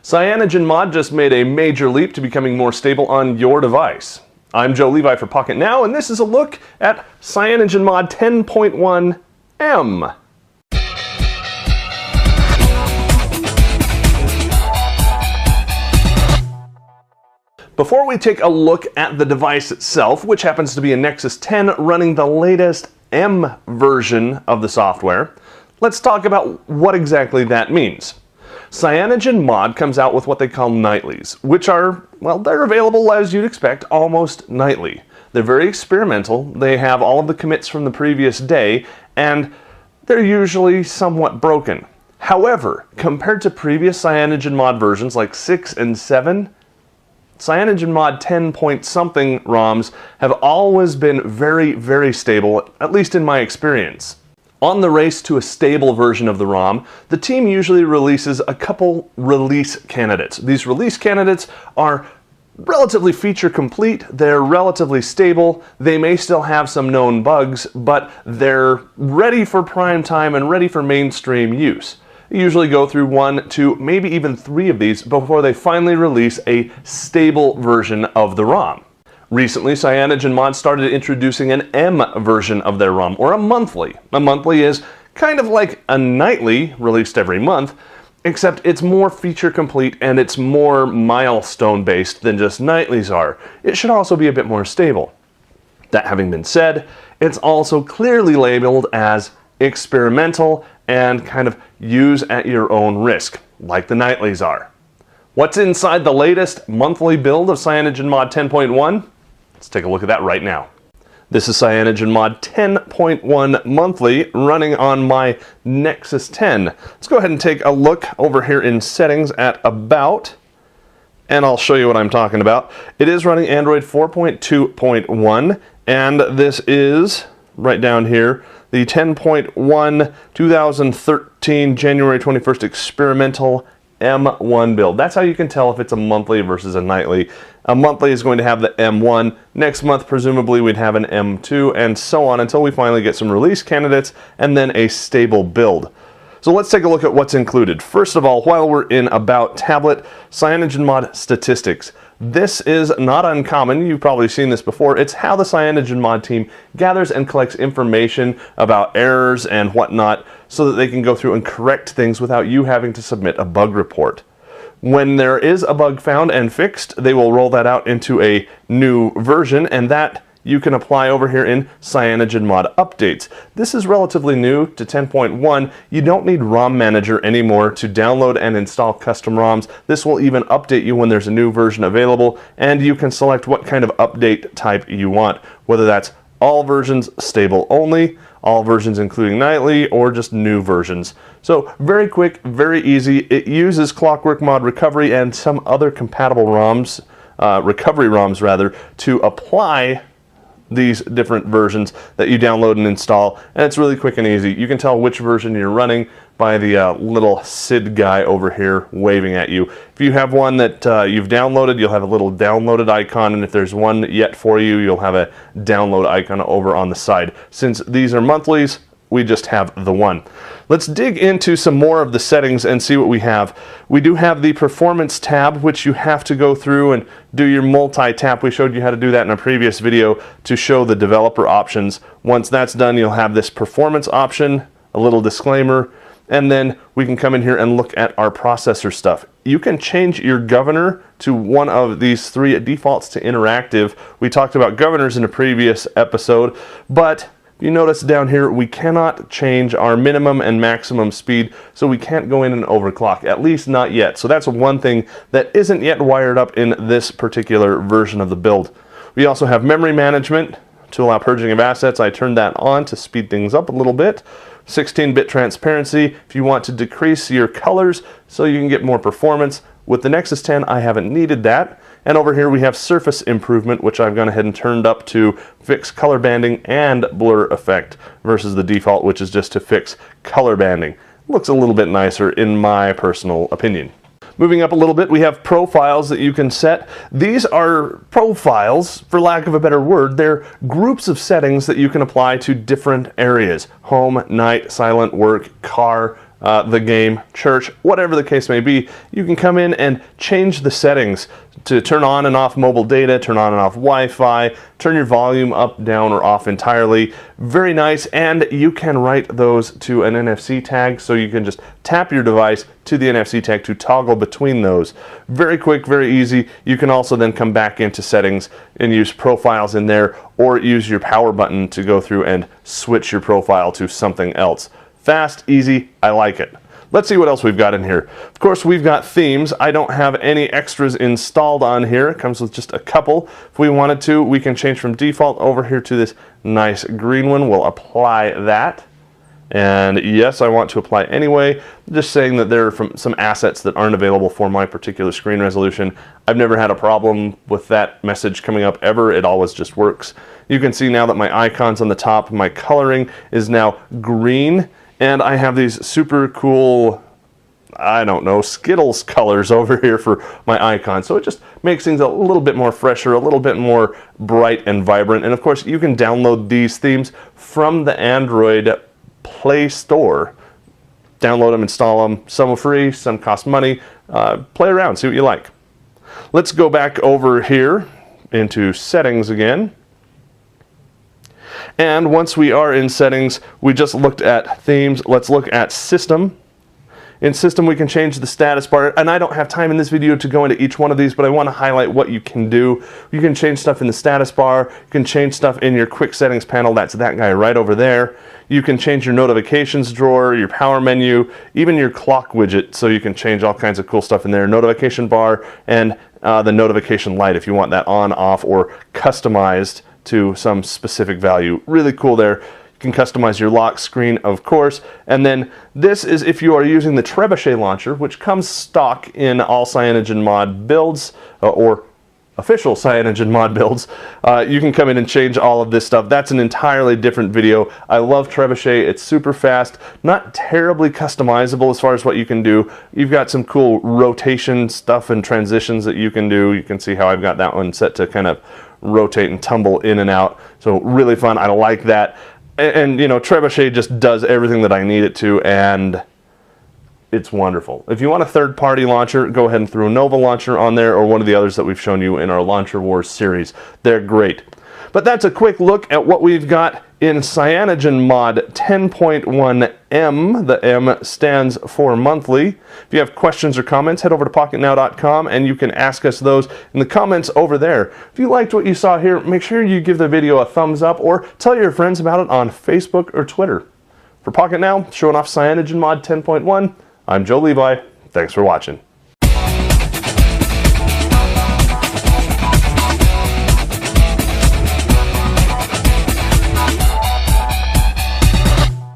CyanogenMod just made a major leap to becoming more stable on your device. I'm Joe Levi for Pocketnow, and this is a look at CyanogenMod 10.1M. Before we take a look at the device itself, which happens to be a Nexus 10 running the latest M version of the software, let's talk about what exactly that means. CyanogenMod comes out with what they call nightlies, which are, well, they're available as you'd expect almost nightly. They're very experimental, they have all of the commits from the previous day, and they're usually somewhat broken. However, compared to previous CyanogenMod versions like 6 and 7, CyanogenMod 10 point something ROMs have always been very, very stable, at least in my experience. On the race to a stable version of the ROM, the team usually releases a couple release candidates. These release candidates are relatively feature complete, they're relatively stable, they may still have some known bugs, but they're ready for prime time and ready for mainstream use. They usually go through 1, 2, maybe even 3 of these before they finally release a stable version of the ROM. Recently, CyanogenMod started introducing an M version of their ROM, or a monthly. A monthly is kind of like a nightly, released every month, except it's more feature complete and it's more milestone based than just nightlies are. It should also be a bit more stable. That having been said, it's also clearly labeled as experimental and kind of use at your own risk, like the nightlies are. What's inside the latest monthly build of CyanogenMod 10.1? Let's take a look at that right now. This is CyanogenMod 10.1 monthly running on my Nexus 10. Let's go ahead and take a look over here in settings at about, and I'll show you what I'm talking about. It is running Android 4.2.1, and this is right down here, the 10.1 2013 January 21st experimental M1 build. That's how you can tell if it's a monthly versus a nightly. A monthly is going to have the M1. Next month, presumably, we'd have an M2, and so on until we finally get some release candidates and then a stable build. So let's take a look at what's included. First of all, while we're in About Tablet, CyanogenMod statistics. This is not uncommon. You've probably seen this before. It's how the CyanogenMod team gathers and collects information about errors and whatnot so that they can go through and correct things without you having to submit a bug report. When there is a bug found and fixed, they will roll that out into a new version, and that you can apply over here in CyanogenMod Updates. This is relatively new to 10.1. You don't need ROM Manager anymore to download and install custom ROMs. This will even update you when there's a new version available, and you can select what kind of update type you want, whether that's all versions stable only, all versions including nightly, or just new versions. So very quick, very easy. It uses Clockwork Mod Recovery and some other compatible ROMs, recovery ROMs rather, to apply these different versions that you download and install, and it's really quick and easy. You can tell which version you're running by the little SID guy over here waving at you. If you have one that you've downloaded, you'll have a little downloaded icon, and if there's one yet for you, you'll have a download icon over on the side. Since these are monthlies, we just have the one. Let's dig into some more of the settings and see what we have. We do have the Performance tab, which you have to go through and do your multi-tap. We showed you how to do that in a previous video to show the developer options. Once that's done, you'll have this Performance option, a little disclaimer, and then we can come in here and look at our processor stuff. You can change your governor to one of these 3. It defaults to interactive. We talked about governors in a previous episode, but you notice down here we cannot change our minimum and maximum speed, so we can't go in and overclock, at least not yet. So that's one thing that isn't yet wired up in this particular version of the build. We also have memory management to allow purging of assets. I turned that on to speed things up a little bit. 16-bit transparency if you want to decrease your colors so you can get more performance. With the Nexus 10, I haven't needed that. And over here we have surface improvement, which I've gone ahead and turned up to fix color banding and blur effect versus the default, which is just to fix color banding. Looks a little bit nicer in my personal opinion. Moving up a little bit, we have profiles that you can set. These are profiles, for lack of a better word. They're groups of settings that you can apply to different areas. Home, night, silent, work, car, the game, church, whatever the case may be, you can come in and change the settings to turn on and off mobile data, turn on and off Wi-Fi, turn your volume up, down, or off entirely. Very nice, and you can write those to an NFC tag, so you can just tap your device to the NFC tag to toggle between those. Very quick, very easy. You can also then come back into settings and use profiles in there, or use your power button to go through and switch your profile to something else. Fast, easy, I like it. Let's see what else we've got in here. Of course, we've got themes. I don't have any extras installed on here. It comes with just a couple. If we wanted to, we can change from default over here to this nice green one. We'll apply that. And yes, I want to apply anyway. I'm just saying that there are some assets that aren't available for my particular screen resolution. I've never had a problem with that message coming up ever. It always just works. You can see now that my icon's on the top, my coloring is now green. And I have these super cool, I don't know, Skittles colors over here for my icon. So it just makes things a little bit more fresher, a little bit more bright and vibrant. And of course, you can download these themes from the Android Play Store. Download them, install them. Some are free, some cost money. Play around, see what you like. Let's go back over here into settings again. And once we are in settings, we just looked at themes. Let's look at system. In system, we can change the status bar, and I don't have time in this video to go into each one of these, but I want to highlight what you can do. You can change stuff in the status bar. You can change stuff in your quick settings panel. That's that guy right over there. You can change your notifications drawer, your power menu, even your clock widget, so you can change all kinds of cool stuff in there. Notification bar and the notification light if you want that on, off, or customized to some specific value. Really cool there. You can customize your lock screen, of course. And then this is if you are using the Trebuchet launcher, which comes stock in all CyanogenMod builds, or official CyanogenMod builds. You can come in and change all of this stuff. That's an entirely different video. I love Trebuchet. It's super fast, not terribly customizable as far as what you can do. You've got some cool rotation stuff and transitions that you can do. You can see how I've got that one set to kind of rotate and tumble in and out. So really fun. I like that. And you know, Trebuchet just does everything that I need it to, and it's wonderful. If you want a third-party launcher, go ahead and throw Nova Launcher on there, or one of the others that we've shown you in our Launcher Wars series. They're great. But that's a quick look at what we've got in CyanogenMod 10.1M. The M stands for monthly. If you have questions or comments, head over to PocketNow.com and you can ask us those in the comments over there. If you liked what you saw here, make sure you give the video a thumbs up or tell your friends about it on Facebook or Twitter. For Pocket Now, showing off CyanogenMod 10.1, I'm Joe Levi. Thanks for watching.